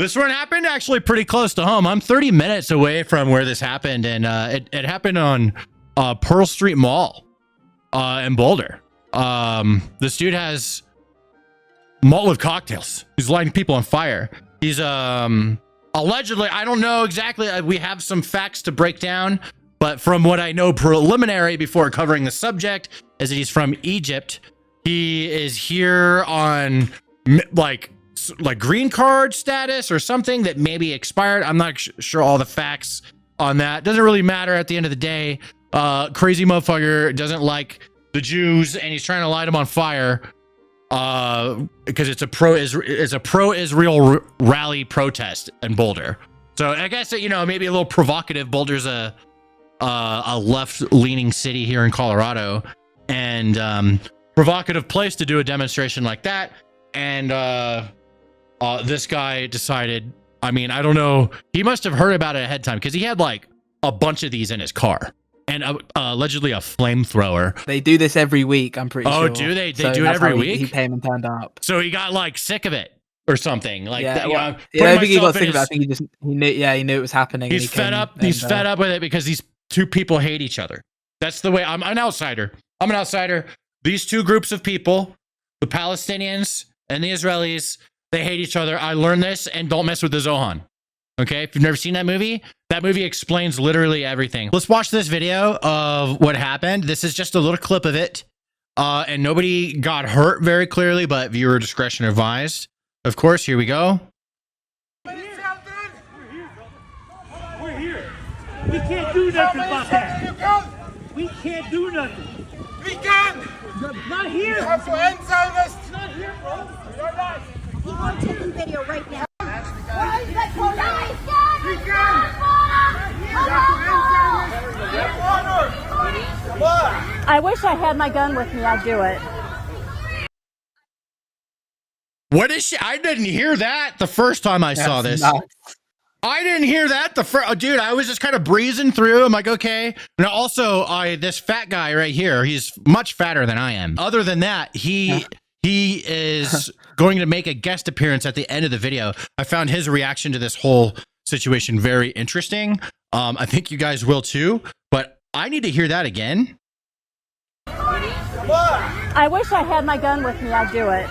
This one happened actually pretty close to home. I'm 30 minutes away from where this happened, and it happened on Pearl Street Mall in Boulder. This dude has Molotov cocktails. He's lighting people on fire. He's allegedly, I don't know exactly. We have some facts to break down, but from what I know preliminary before covering the subject is that he's from Egypt. He is here on like green card status or something that maybe expired. I'm not sure all the facts on that. Doesn't really matter at the end of the day. Crazy motherfucker doesn't like the Jews, and he's trying to light them on fire because it's a pro-Israel rally protest in Boulder. So I guess, you know, maybe a little provocative. Boulder's a left-leaning city here in Colorado, and provocative place to do a demonstration like that. And this guy decided, I mean, I don't know, he must have heard about it ahead of time because he had like a bunch of these in his car. And allegedly a flamethrower. They do this every week, I'm pretty sure. Oh, do they? They do it every week? He came and turned up. So he got like sick of it or something. Like, yeah, that, well, I don't think he got sick of it. I think he knew it was happening. He's fed up. He's fed up with it because these two people hate each other. That's the way. I'm an outsider. These two groups of people, the Palestinians and the Israelis, they hate each other. I learned this, and don't mess with the Zohan. Okay, if you've never seen that movie explains literally everything. Let's watch this video of what happened. This is just a little clip of it. And nobody got hurt very clearly, but viewer discretion advised. Of course, here we go. We're here. We can't do nothing about that. We can't do nothing. We can! Not here. You have to answer this. Not here, bro. You're not. I'm taking video right now. I wish I had my gun with me. I'd do it. What is she? I didn't hear that the first time I saw this. Nuts. I didn't hear that the first. Dude, I was just kind of breezing through. I'm like, okay. And also, this fat guy right here, he's much fatter than I am. Other than that, he is going to make a guest appearance at the end of the video. I found his reaction to this whole situation very interesting. I think you guys will too, but I need to hear that again. I wish I had my gun with me. I'd do it.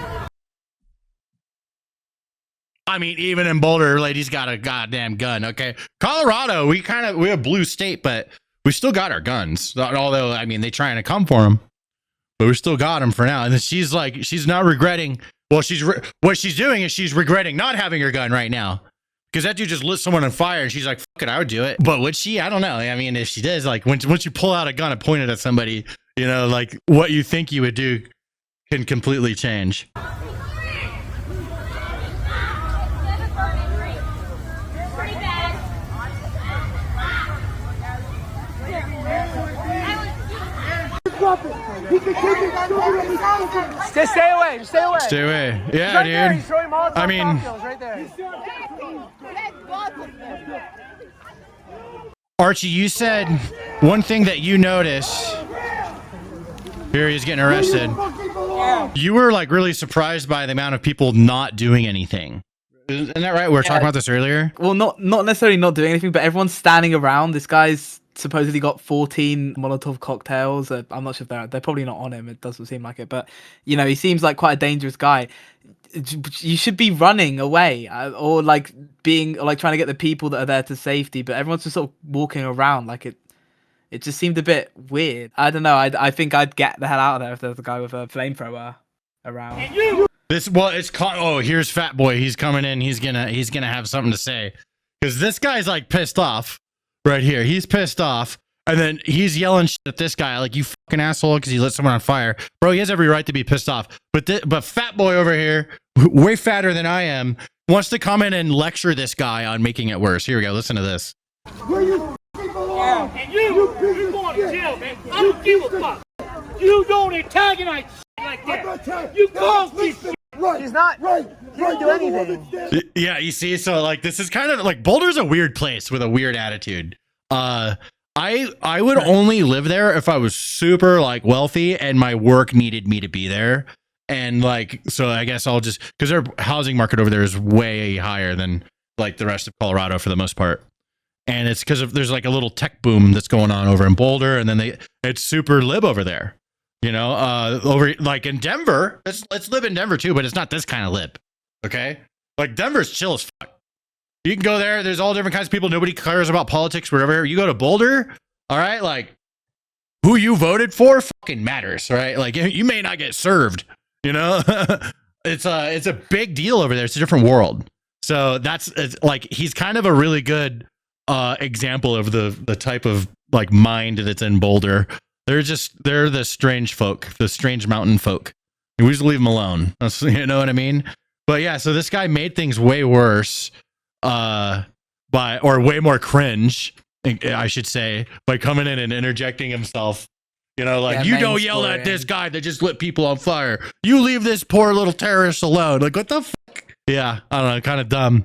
I mean, even in Boulder, lady's got a goddamn gun. Okay, Colorado, we a blue state, but we still got our guns. Although, I mean, they trying to come for them, but we still got them for now. And then she's like, she's not regretting. Well, what she's doing is she's regretting not having her gun right now, because that dude just lit someone on fire, and she's like, "Fuck it, I would do it." But would she? I don't know. I mean, if she does, like, once you pull out a gun and point it at somebody, you know, like what you think you would do can completely change. Just stay away. Just stay away. Stay away. Yeah, dude. I mean, right there. Archie, you said one thing that you noticed. Here he's getting arrested. You were like really surprised by the amount of people not doing anything. Isn't that right? We were talking about this earlier. Well, not necessarily not doing anything, but everyone's standing around. This guy's supposedly got 14 Molotov cocktails. I'm not sure if they're probably not on him. It doesn't seem like it, but you know, he seems like quite a dangerous guy. You should be running away or like being or like trying to get the people that are there to safety, but everyone's just sort of walking around like it. It just seemed a bit weird. I don't know. I think I'd get the hell out of there if there was a guy with a flamethrower around. Here's Fat Boy. He's coming in. He's gonna have something to say, because this guy's like pissed off right here. He's pissed off, and then he's yelling shit at this guy like, "You fucking asshole," because he lit someone on fire. Bro, he has every right to be pissed off. But Fat Boy over here, way fatter than I am, wants to come in and lecture this guy on making it worse. Here we go. Listen to this. And you're going to jail, man. I don't give a fuck. You don't antagonize shit like that. You cause me shit. He's not right. He didn't do anything. Yeah, you see, so like this is kind of like Boulder's a weird place with a weird attitude. I would only live there if I was super like wealthy and my work needed me to be there. And like, so I guess I'll just, because their housing market over there is way higher than like the rest of Colorado for the most part. And it's because there's like a little tech boom that's going on over in Boulder, and then it's super lib over there. You know, over like in Denver, let's live in Denver too, but it's not this kind of lib. Okay, like Denver's chill as fuck. You can go there. There's all different kinds of people. Nobody cares about politics, whatever. You go to Boulder, all right, like who you voted for fucking matters, right? Like you may not get served. You know, it's a big deal over there. It's a different world. So it's like he's kind of a really good example of the type of like mind that's in Boulder. They're the strange folk, the strange mountain folk. We just leave them alone. You know what I mean? But yeah, so this guy made things way worse, or way more cringe, I should say, by coming in and interjecting himself. You know, like, you don't yell at this guy that just lit people on fire. You leave this poor little terrorist alone. Like, what the fuck? Yeah, I don't know, kind of dumb.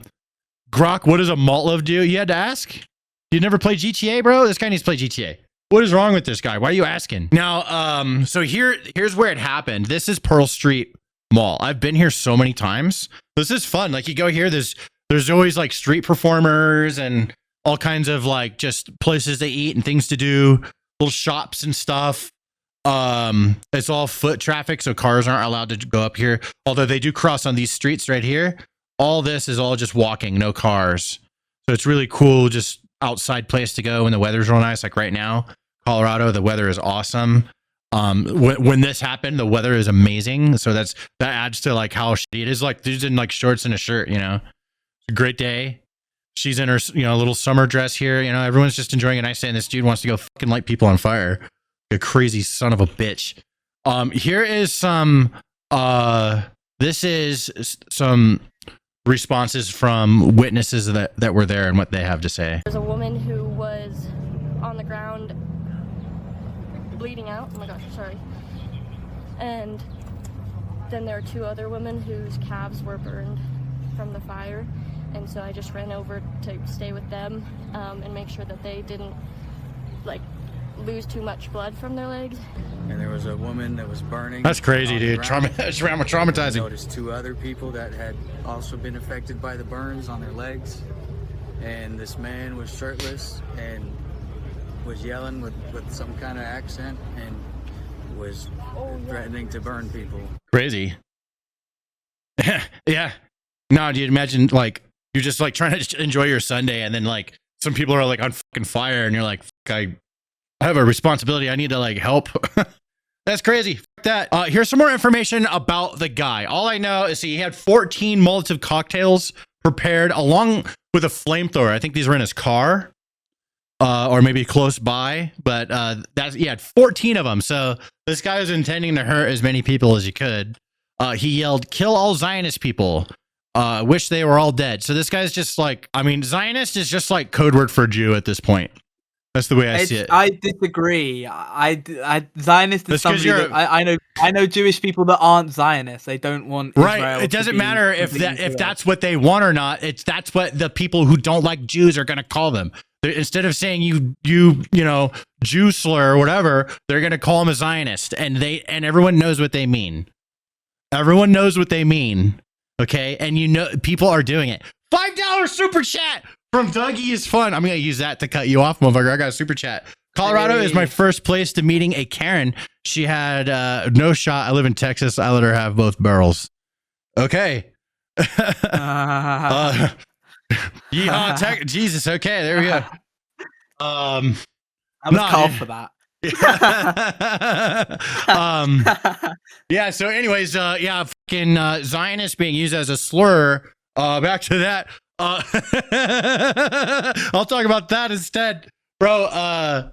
Grok, what does a Molotov do? You had to ask? You never played GTA, bro? This guy needs to play GTA. What is wrong with this guy? Why are you asking? Now, so here's where it happened. This is Pearl Street Mall. I've been here so many times. This is fun. Like, you go here, there's always like street performers and all kinds of like just places to eat and things to do, little shops and stuff. It's all foot traffic, so cars aren't allowed to go up here. Although they do cross on these streets right here. All this is all just walking, no cars. So it's really cool, just outside place to go when the weather's real nice. Like right now, Colorado, the weather is awesome. When this happened, the weather is amazing. So that adds to like how shitty it is. Like dude's in like shorts and a shirt, you know. It's a great day. She's in her, you know, little summer dress here. You know, everyone's just enjoying a nice day, and this dude wants to go fucking light people on fire. A crazy son of a bitch. Here is some. This is some responses from witnesses that were there and what they have to say. There's a woman who was on the ground bleeding out. Oh my gosh, sorry. And then there are two other women whose calves were burned from the fire. And so I just ran over to stay with them and make sure that they didn't like lose too much blood from their legs. And there was a woman that was burning. That's crazy, dude. It's traumatizing. I noticed two other people that had also been affected by the burns on their legs. And this man was shirtless and was yelling with some kind of accent and was threatening to burn people. Crazy. Yeah. No, do you imagine like you're just like trying to enjoy your Sunday, and then like some people are like on fucking fire, and you're like, I have a responsibility. I need to like help. That's crazy. Fuck that. Here's some more information about the guy. All I know is he had 14 Molotov cocktails prepared along with a flamethrower. I think these were in his car, or maybe close by. But he had 14 of them. So this guy was intending to hurt as many people as he could. He yelled, "Kill all Zionist people. Wish they were all dead." So this guy's just like, I mean, Zionist is just like code word for Jew at this point. That's the way I see it. I disagree. I Zionist is somebody that I know Jewish people that aren't Zionists. They don't want right. Israel It doesn't matter if that's what they want or not. That's what the people who don't like Jews are going to call them. Instead of saying you know Jew slur or whatever, they're going to call them a Zionist, and everyone knows what they mean. Everyone knows what they mean. Okay, and you know people are doing it. $5 super chat from Dougie is fun. I'm gonna use that to cut you off, motherfucker. I got a super chat. Colorado is my first place to meeting a Karen. She had no shot. I live in Texas. I let her have both barrels. Okay. Yeehaw, Jesus. Okay, there we go. I was called for that. Yeah, so anyways, fucking Zionist being used as a slur. Back to that. I'll talk about that instead, bro.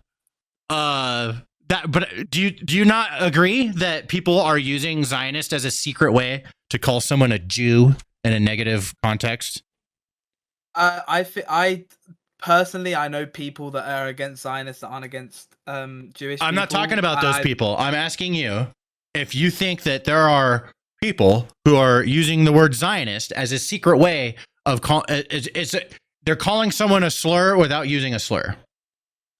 But do you not agree that people are using Zionist as a secret way to call someone a Jew in a negative context? I personally, I know people that are against Zionists that aren't against Jewish people. I'm not talking about those people. I'm asking you if you think that there are people who are using the word Zionist as a secret way of they're calling someone a slur without using a slur.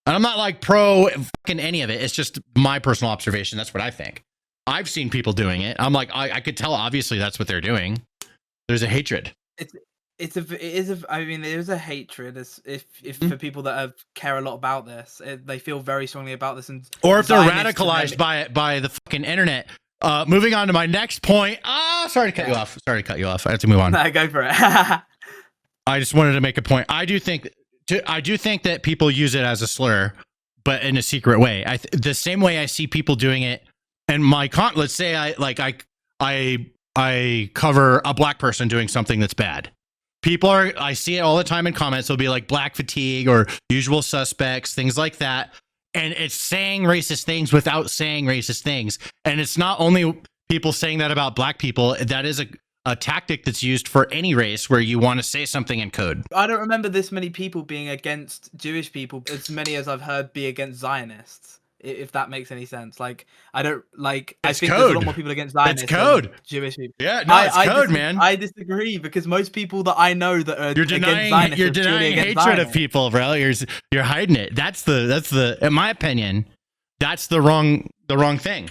And I'm not like pro fucking any of it. It's just my personal observation. That's what I think. I've seen people doing it. I'm like, I could tell obviously that's what they're doing. There's a hatred. I mean, there is a hatred if for people that care a lot about this. They feel very strongly about this, and or if they're Zionists radicalized by the fucking internet. Moving on to my next point. Sorry to cut you off. I have to move on. No, go for it. I just wanted to make a point. I do think that people use it as a slur, but in a secret way. The same way I see people doing it, and let's say I cover a black person doing something that's bad. I see it all the time in comments. It'll be like black fatigue or usual suspects, things like that. And it's saying racist things without saying racist things. And it's not only people saying that about black people. That is a tactic that's used for any race where you want to say something in code. I don't remember this many people being against Jewish people, as many as I've heard be against Zionists. If that makes any sense. Like, I don't like. I think there's a lot more people against Zionists. It's code. Than Jewish people. Yeah, no, it's code, man. I disagree because most people that I know that are you're denying hatred Zionists. of people, bro. You're hiding it. That's the in my opinion, that's the wrong thing.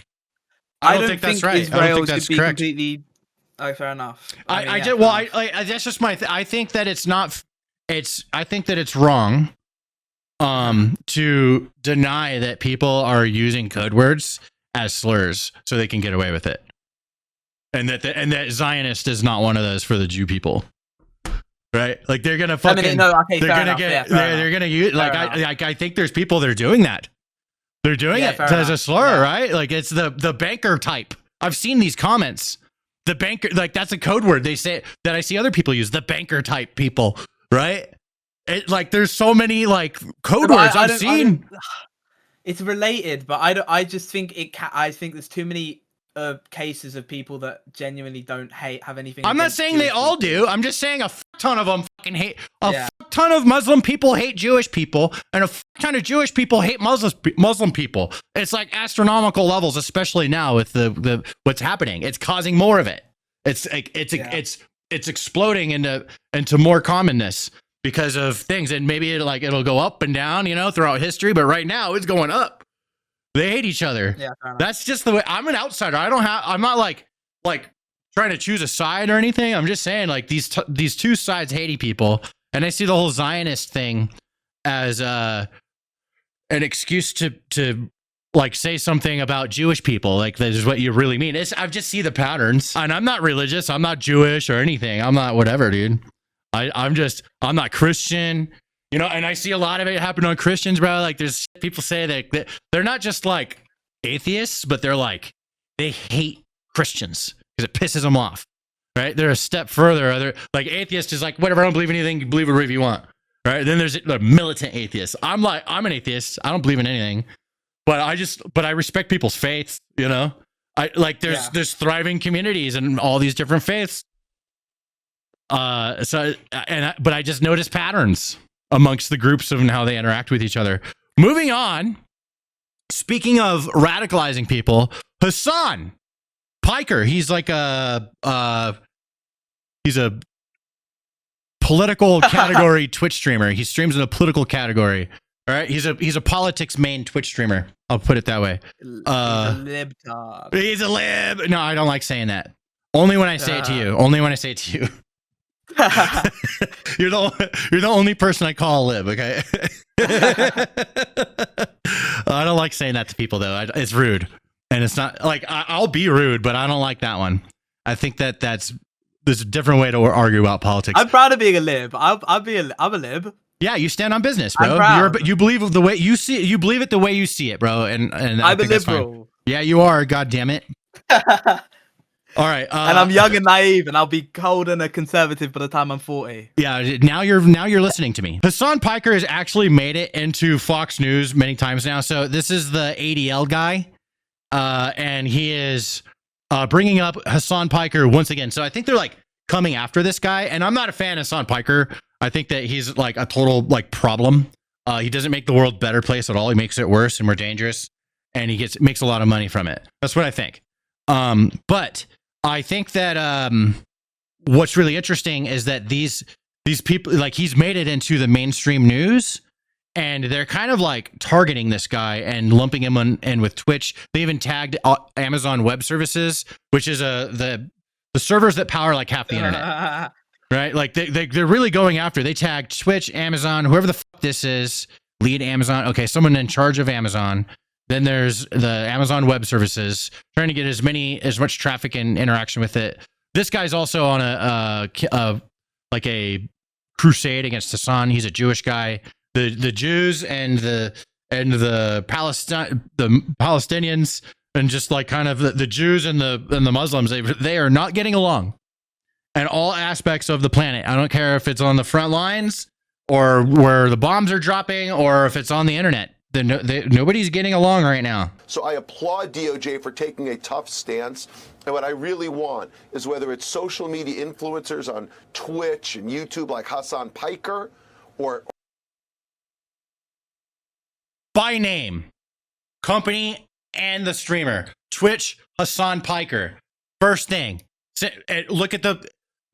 I don't think that's right. Israel I don't think that's should be correct. Completely. Oh, fair enough. That's just my. I think that it's not. I think that it's wrong. To deny that people are using code words as slurs so they can get away with it, and that Zionist is not one of those for the Jew people, right? Like they're gonna fucking. They're gonna use I think there's people that are doing that. They're doing it as a slur, right? Like it's the banker type. I've seen these comments. The banker, like that's a code word they say that I see other people use. The banker type people, right? There's so many code words I've seen. It's related, but I just think I think there's too many cases of people that genuinely don't have anything. I'm not saying they all do. I'm just saying a fuck ton of them fucking hate. Fuck ton of Muslim people hate Jewish people, and a fuck ton of Jewish people hate Muslim people. It's like astronomical levels, especially now with the what's happening. It's causing more of it. It's exploding into more commonness. Because of things, and maybe it'll go up and down, throughout history. But right now, it's going up. They hate each other. Yeah, that's just the way. I'm an outsider. I'm not like trying to choose a side or anything. I'm just saying these two sides hating people, and I see the whole Zionist thing as an excuse to say something about Jewish people. Like this is what you really mean. I just see the patterns, and I'm not religious. I'm not Jewish or anything. I'm not whatever, dude. I'm not Christian, and I see a lot of it happen on Christians, bro. Like there's people say that they're not just like atheists, but they hate Christians because it pisses them off, right? They're a step further. They're like atheist is like, whatever, I don't believe in anything, you believe whatever you want, right? Then there's the militant atheist. I'm an atheist. I don't believe in anything, but I respect people's faiths, there's thriving communities and all these different faiths. But I just noticed patterns amongst the groups and how they interact with each other. Moving on. Speaking of radicalizing people, Hassan Piker. He's like he's a political category Twitch streamer. He streams in a political category. All right. He's a politics main Twitch streamer. I'll put it that way. He's a libtard. He's a lib. No, I don't like saying that. Only when I say it to you. Only when I say it to you. You're the only person I call a lib, okay? I don't like saying that to people though. It's rude, and it's not like I'll be rude, but I don't like that one. I think there's a different way to argue about politics. I'm proud of being a lib. I'm a lib. Yeah, you stand on business, bro. You believe the way you see it. You believe it the way you see it, bro. And I'm a liberal. Yeah, you are. God damn it. All right, and I'm young and naive, and I'll be cold and a conservative by the time I'm 40. Yeah, now you're listening to me. Hassan Piker has actually made it into Fox News many times now. So this is the ADL guy, and he is bringing up Hassan Piker once again. So I think they're coming after this guy, and I'm not a fan of Hassan Piker. I think that he's a total problem. He doesn't make the world a better place at all. He makes it worse and more dangerous, and he makes a lot of money from it. That's what I think. But I think that what's really interesting is that these people, he's made it into the mainstream news, and they're kind of targeting this guy and lumping him in with Twitch. They even tagged Amazon Web Services, which is the servers that power half the internet. right? Like they're really going after. They tagged Twitch, Amazon, whoever the fuck this is, lead Amazon. Okay, someone in charge of Amazon. Then there's the Amazon Web Services, trying to get as much traffic and interaction with it. This guy's also on a crusade against Hassan. He's a Jewish guy. The Jews and the Palestinians, and just like kind of the Jews and the Muslims, they are not getting along in all aspects of the planet. I don't care if it's on the front lines or where the bombs are dropping, or if it's on the internet. Nobody's getting along right now. So I applaud DOJ for taking a tough stance. And what I really want is, whether it's social media influencers on Twitch and YouTube like Hassan Piker, or by name, company, and the streamer. Twitch, Hassan Piker. First thing, look at the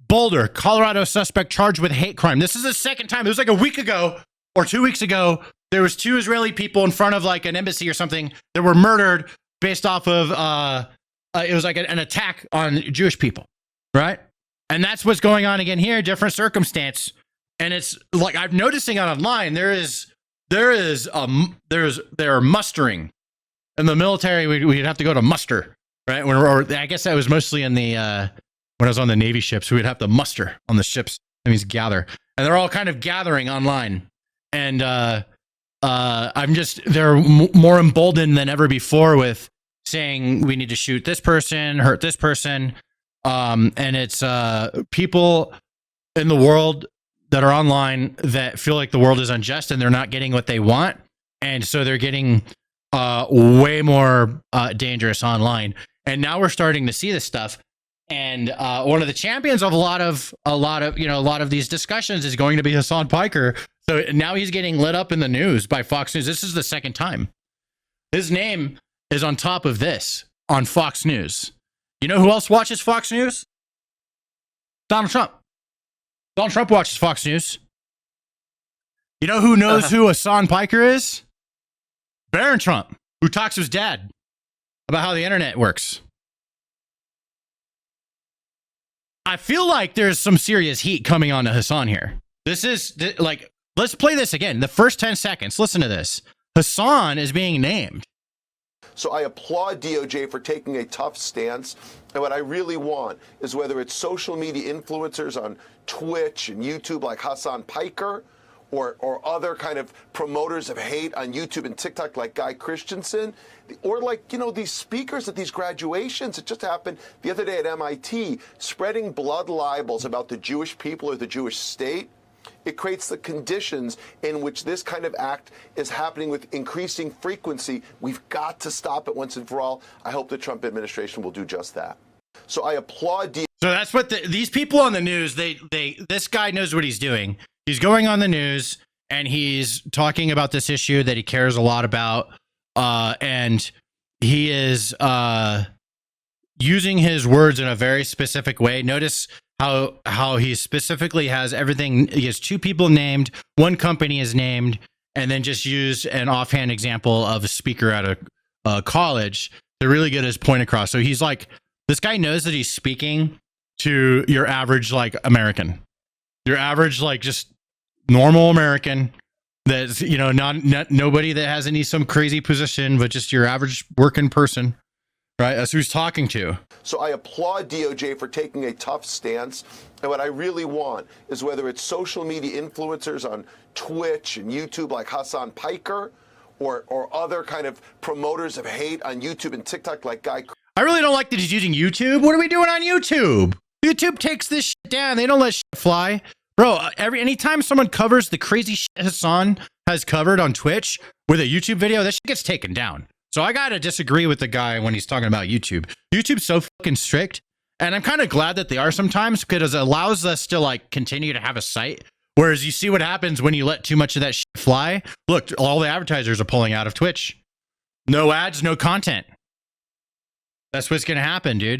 Boulder, Colorado suspect charged with hate crime. This is the second time. It was like a week ago or 2 weeks ago. There was 2 Israeli people in front of like an embassy or something that were murdered based off of, it was like an attack on Jewish people, right? And that's what's going on again here, different circumstance. And it's like, I'm noticing it online. They're mustering in the military. We'd have to go to muster, right? Or I guess that was mostly in the, when I was on the Navy ships, we'd have to muster on the ships. That means gather. And they're all kind of gathering online. And, they're more emboldened than ever before with saying we need to shoot this person, hurt this person. And it's people in the world that are online that feel like the world is unjust and they're not getting what they want. And so they're getting way more dangerous online. And now we're starting to see this stuff. And one of the champions of a lot of these discussions is going to be Hassan Piker. So now he's getting lit up in the news by Fox News. This is the second time. His name is on top of this on Fox News. You know who else watches Fox News? Donald Trump. Donald Trump watches Fox News. You know who knows who Hassan Piker is? Barron Trump, who talks to his dad about how the internet works. I feel like there's some serious heat coming on to Hassan here. This is like, let's play this again. The first 10 seconds. Listen to this. Hassan is being named. So I applaud DOJ for taking a tough stance. And what I really want is, whether it's social media influencers on Twitch and YouTube like Hassan Piker, or other kind of promoters of hate on YouTube and TikTok like Guy Christensen, or like, these speakers at these graduations. It just happened the other day at MIT, spreading blood libels about the Jewish people or the Jewish state. It creates the conditions in which this kind of act is happening with increasing frequency. We've got to stop it once and for all. I hope the Trump administration will do just that. So I applaud So that's what these people on the news, this guy knows what he's doing. He's going on the news and he's talking about this issue that he cares a lot about. And he is using his words in a very specific way. Notice how he specifically has everything. He has 2 people named, 1 company is named, and then just used an offhand example of a speaker at a college to really get his point across. So he's like, this guy knows that he's speaking to your average like American, your average like just normal American that's, not nobody that has some crazy position, but just your average working person, right? That's who he's talking to. So I applaud DOJ for taking a tough stance. And what I really want is, whether it's social media influencers on Twitch and YouTube like Hassan Piker, or other kind of promoters of hate on YouTube and TikTok like Guy. I really don't like that he's using YouTube. What are we doing on YouTube? YouTube takes this shit down. They don't let shit fly. Bro, anytime someone covers the crazy shit Hassan has covered on Twitch with a YouTube video, that shit gets taken down. So I gotta disagree with the guy when he's talking about YouTube. YouTube's so fucking strict, and I'm kind of glad that they are sometimes, because it allows us to like continue to have a site. Whereas you see what happens when you let too much of that shit fly. Look, all the advertisers are pulling out of Twitch. No ads, no content. That's what's gonna happen, dude.